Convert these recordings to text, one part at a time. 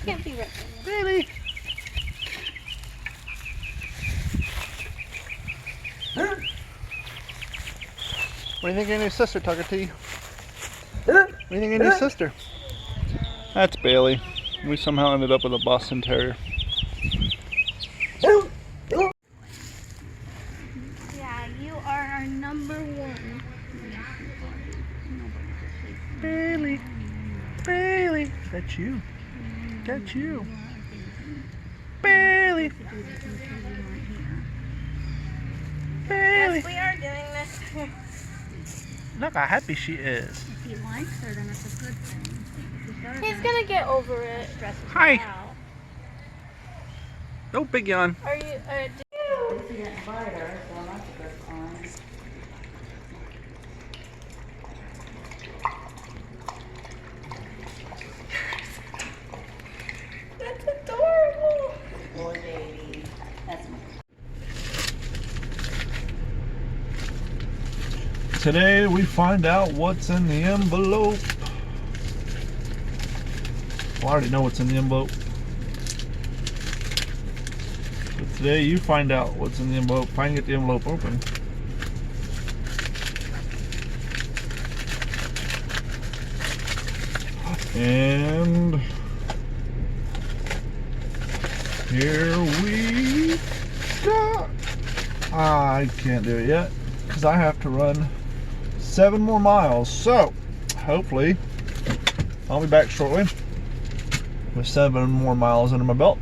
Can't be right. Bailey. What do you think of your new sister, Tucker T? What do you think of your new sister? That's Bailey. We somehow ended up with a Boston Terrier. Yeah, you are our number one. Bailey. Bailey. That's you. That's you. Bailey. Bailey. Yes, we are doing this. Look how happy she is. If he likes her, then it's a good thing. If he doesn't, He's gonna get over it. Hi. Wow. No big yawn. Are you? This isn't butter, so that's a good sign. That's adorable. Poor baby. That's my Today we find out what's in the envelope. Well, I already know what's in the envelope. But today you find out what's in the envelope. If I can get the envelope open. And here we go. I can't do it yet because I have to run 7 more miles. So hopefully I'll be back shortly with 7 more miles under my belt,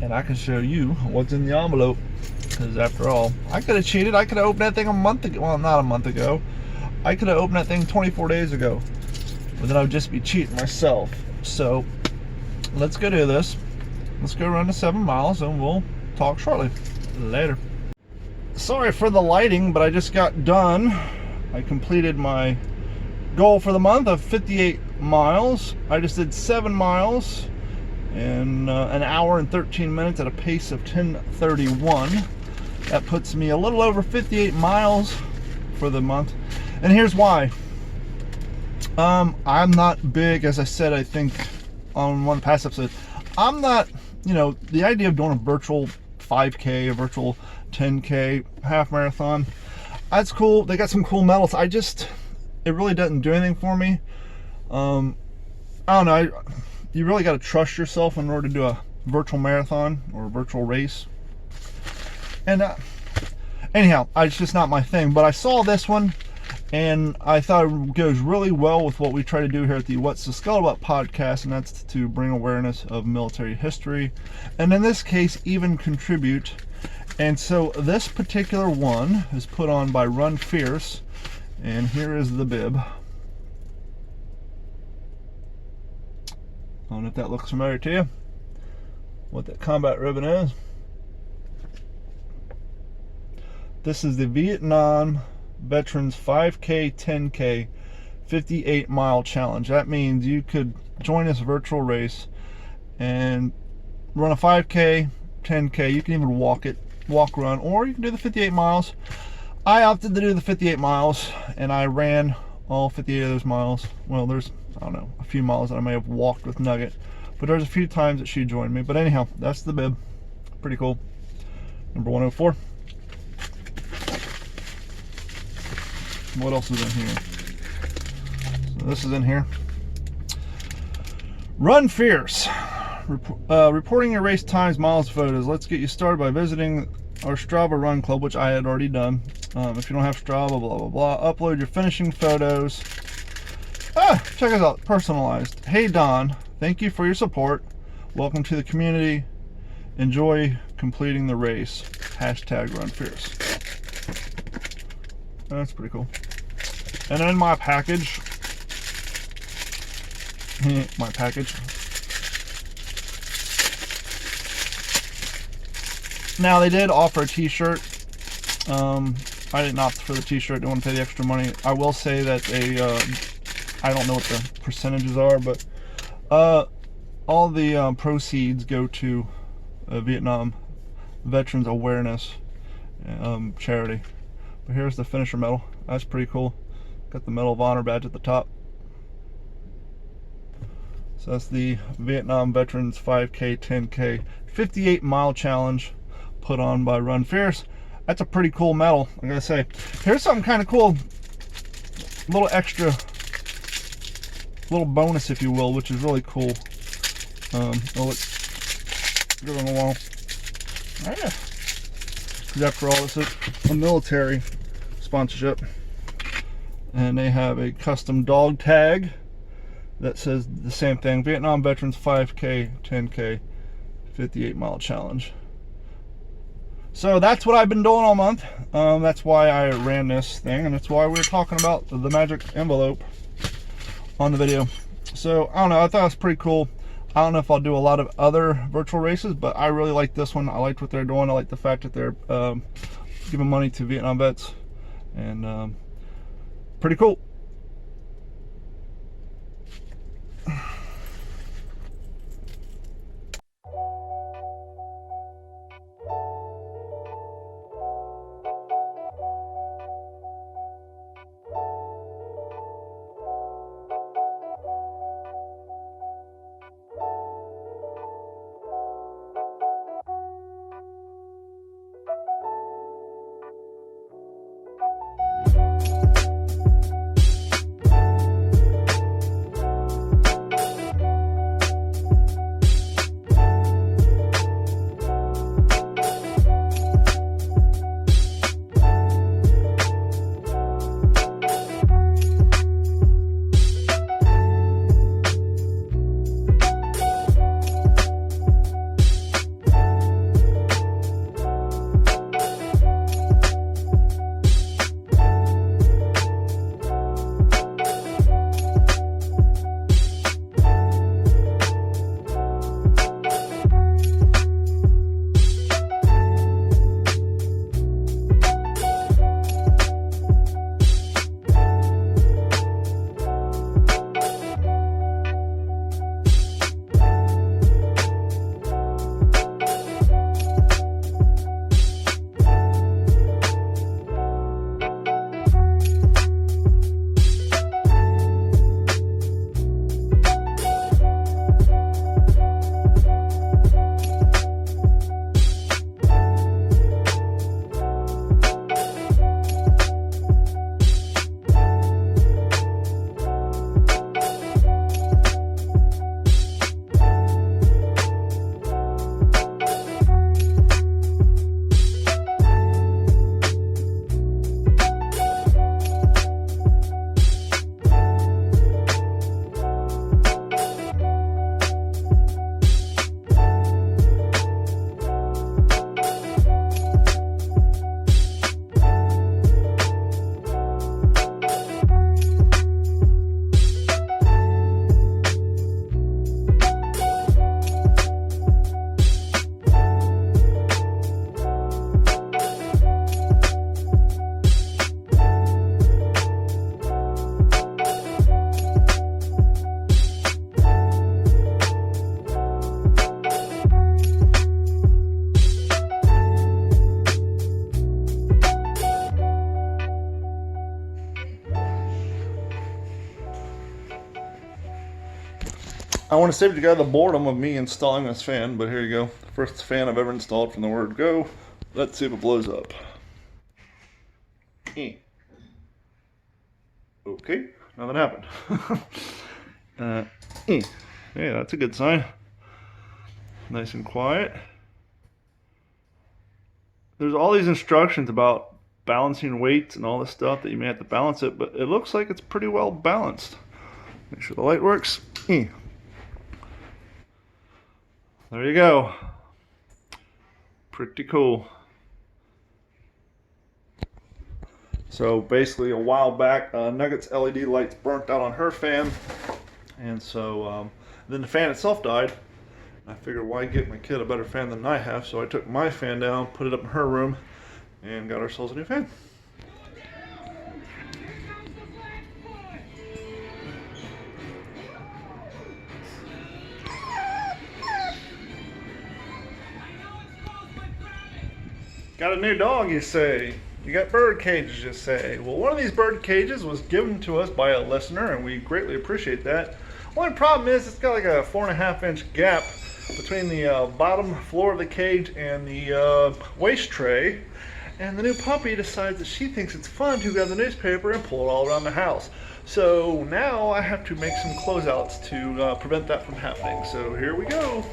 and I can show you what's in the envelope. Because after all, I could have cheated. I could have opened that thing a month ago. Well, not a month ago. I could have opened that thing 24 days ago. But then I would just be cheating myself. So let's go do this. Let's go run the 7 miles and we'll talk shortly. Later. Sorry for the lighting, but I just got done. I completed my goal for the month of 58 miles. I just did 7 miles in an hour and 13 minutes at a pace of 10:31. That puts me a little over 58 miles for the month. And here's why. I'm not big, as I said, I think on one past episode, I'm not, the idea of doing a virtual 5K, a virtual 10K half marathon, that's cool. They got some cool medals. It really doesn't do anything for me. I don't know. You really got to trust yourself in order to do a virtual marathon or a virtual race. And anyhow, it's just not my thing. But I saw this one, and I thought it goes really well with what we try to do here at the What's the Scuttlebutt podcast, and that's to bring awareness of military history, and in this case, even contribute. And so this particular one is put on by Run Fierce, and here is the bib. I don't know if that looks familiar to you, what that combat ribbon is. This is the Vietnam Veterans 5K, 10K, 58 mile challenge. That means you could join this virtual race and run a 5K, 10K. You can even walk, run, or you can do the 58 miles. I opted to do the 58 miles, and I ran all 58 of those miles. Well, there's, I don't know, a few miles that I may have walked with Nugget, but there's a few times that she joined me. But anyhow, that's the bib. Pretty cool. Number 104. What else is in here? So this is in here. Run Fierce. Reporting your race times, miles, photos. Let's get you started by visiting our Strava Run Club, which I had already done. If you don't have Strava, blah, blah, blah. Upload your finishing photos. Check us out. Personalized. Hey, Don. Thank you for your support. Welcome to the community. Enjoy completing the race. Hashtag Run Fierce. That's pretty cool. And then my package. My package. Now, they did offer a t-shirt. I didn't opt for the t-shirt. Didn't want to pay the extra money. I will say that I don't know what the percentages are, but all the proceeds go to Vietnam Veterans Awareness charity. But here's the finisher medal. That's pretty cool. Got the Medal of Honor badge at the top. So that's the Vietnam Veterans 5K, 10K, 58-mile challenge put on by Run Fierce. That's a pretty cool medal, I gotta say. Here's something kind of cool, a little extra, little bonus, if you will, which is really cool. Oh, let's go on the wall. Oh, yeah. Because after all, this is a military sponsorship. And they have a custom dog tag that says the same thing: Vietnam Veterans 5K, 10K, 58-mile challenge. So that's what I've been doing all month. That's why I ran this thing, and that's why we were talking about the magic envelope on the video. So I don't know, I thought it was pretty cool. I don't know if I'll do a lot of other virtual races, but I really like this one. I liked what they're doing. I like the fact that they're giving money to Vietnam vets, and pretty cool. I want to save you guys the boredom of me installing this fan, but here you go. First fan I've ever installed from the word go. Let's see if it blows up. Okay, nothing happened. Yeah, that's a good sign. Nice and quiet. There's all these instructions about balancing weights and all this stuff that you may have to balance it, but it looks like it's pretty well balanced. Make sure the light works. There you go. Pretty cool. So basically a while back, Nugget's LED lights burnt out on her fan, and so then the fan itself died. I figured, why get my kid a better fan than I have, so I took my fan down, put it up in her room, and got ourselves a new fan. Got a new dog, you say? You got bird cages, you say? Well, one of these bird cages was given to us by a listener, and we greatly appreciate that. Only problem is it's got like a 4.5-inch gap between the bottom floor of the cage and the waste tray. And the new puppy decides that she thinks it's fun to grab the newspaper and pull it all around the house. So now I have to make some closeouts to prevent that from happening. So here we go.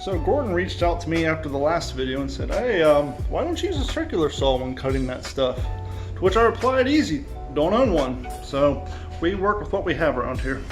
So Gordon reached out to me after the last video and said, hey, why don't you use a circular saw when cutting that stuff? To which I replied, easy, don't own one. So we work with what we have around here.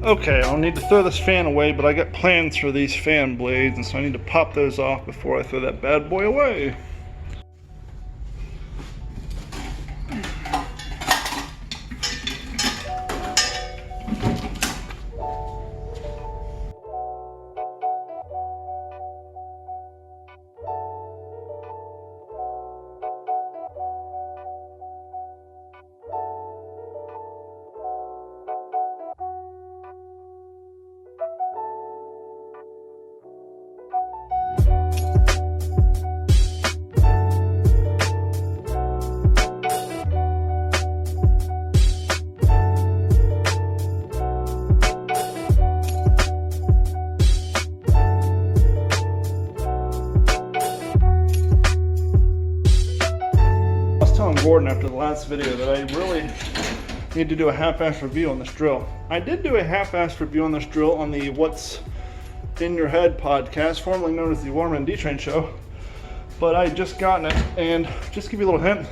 Okay, I'll need to throw this fan away, but I got plans for these fan blades, and so I need to pop those off before I throw that bad boy away. Gordon after the last video that I really need to do a half-assed review on this drill. I did do a half-assed review on this drill on the What's in Your Head podcast, formerly known as the Waterman D-Train Show, but I had just gotten it, and just to give you a little hint,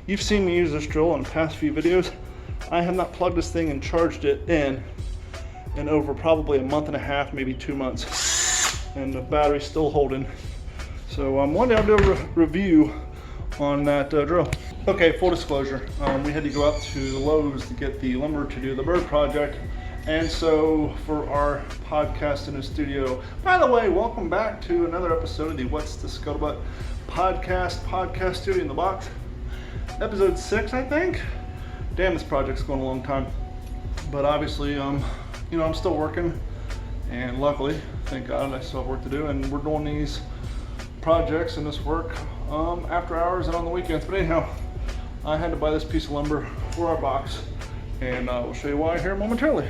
you've seen me use this drill on the past few videos. I have not plugged this thing and charged it in over probably a month and a half, maybe 2 months, and the battery's still holding. So one day I'll do a review on that drill. Okay, full disclosure, we had to go out to Lowe's to get the lumber to do the bird project, and so for our podcast in the studio. By the way, welcome back to another episode of the What's the Scuttlebutt podcast studio in the box, episode 6, I think. Damn, this project's going a long time, but obviously, you know, I'm still working, and luckily, thank God, I still have work to do, and we're doing these projects and this work after hours and on the weekends. But anyhow, I had to buy this piece of lumber for our box, and we'll show you why here momentarily.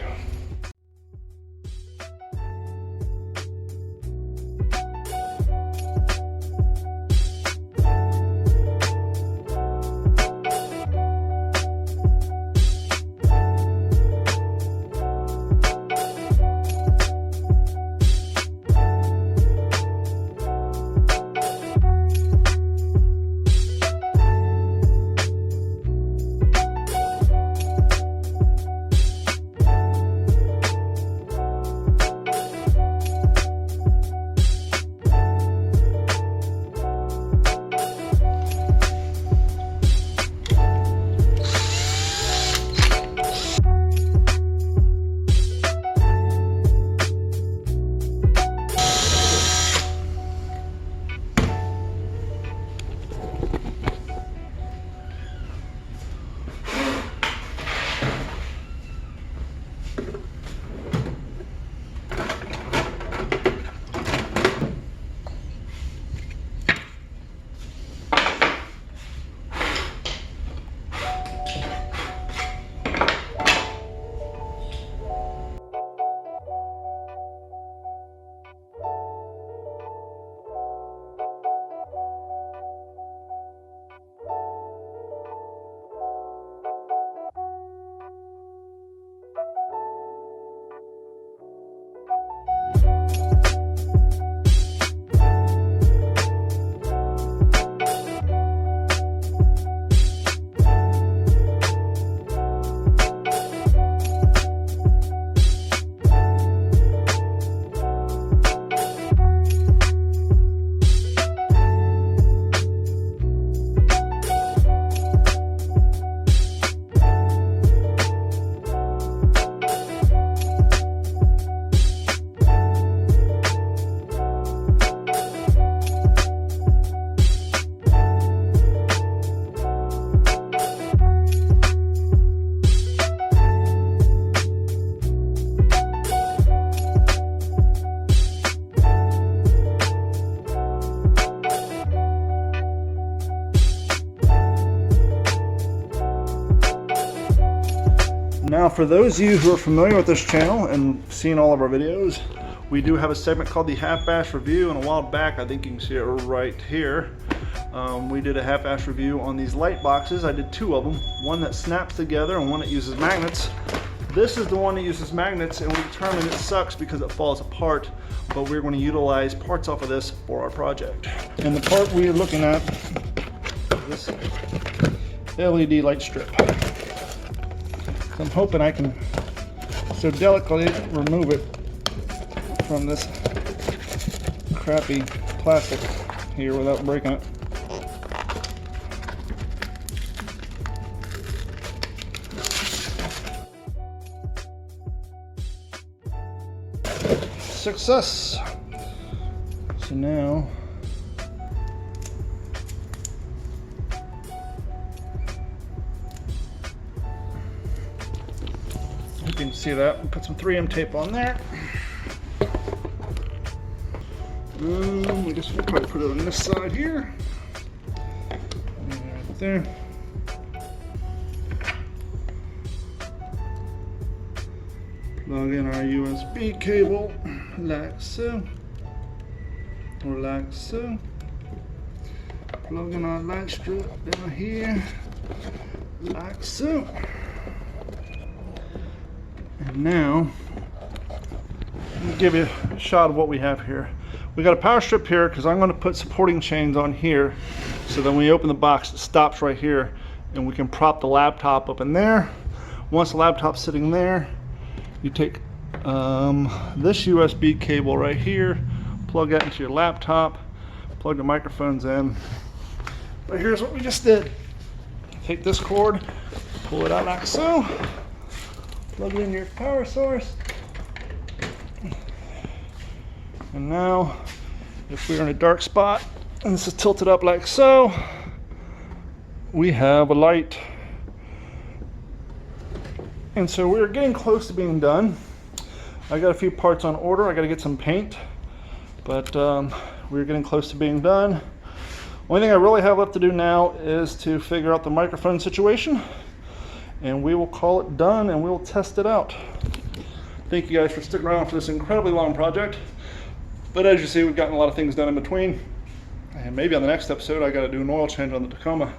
Now, for those of you who are familiar with this channel and seen all of our videos, we do have a segment called the Half-Ass Review, and a while back, I think you can see it right here, we did a half-ass review on these light boxes. I did 2 of them, one that snaps together and one that uses magnets. This is the one that uses magnets, and we determined it sucks because it falls apart, but we're going to utilize parts off of this for our project. And the part we're looking at is this LED light strip. So I'm hoping I can so delicately remove it from this crappy plastic here without breaking it. Success! So now you can see that. We'll put some 3M tape on there. I guess we'll probably put it on this side here. Right there. Plug in our USB cable like so, or like so. Plug in our light strip down here like so. And now, let me give you a shot of what we have here. We got a power strip here because I'm going to put supporting chains on here, so then when we open the box, it stops right here, and we can prop the laptop up in there. Once the laptop's sitting there, you take this USB cable right here, plug that into your laptop, plug the microphones in. But here's what we just did. Take this cord, pull it out like so, plug it in your power source. And now, if we're in a dark spot, and this is tilted up like so, we have a light. And so we're getting close to being done. I got a few parts on order. I got to get some paint, but we're getting close to being done. Only thing I really have left to do now is to figure out the microphone situation, and we will call it done and we'll test it out. Thank you guys for sticking around for this incredibly long project. But as you see, we've gotten a lot of things done in between. And maybe on the next episode, I got to do an oil change on the Tacoma.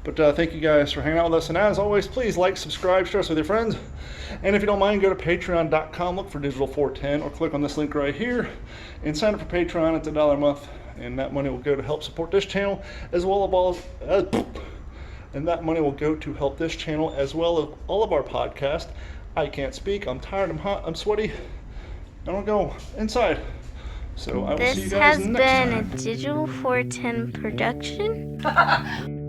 But thank you guys for hanging out with us. And as always, please like, subscribe, share us with your friends. And if you don't mind, go to patreon.com, look for Digital 410, or click on this link right here and sign up for Patreon. It's $1 a month. And that money will go to help support this channel, as well as and that money will go to help this channel as well as all of our podcasts. I can't speak. I'm tired. I'm hot. I'm sweaty. I don't go inside. So I will see you guys next time. This has been a Digital 410 production.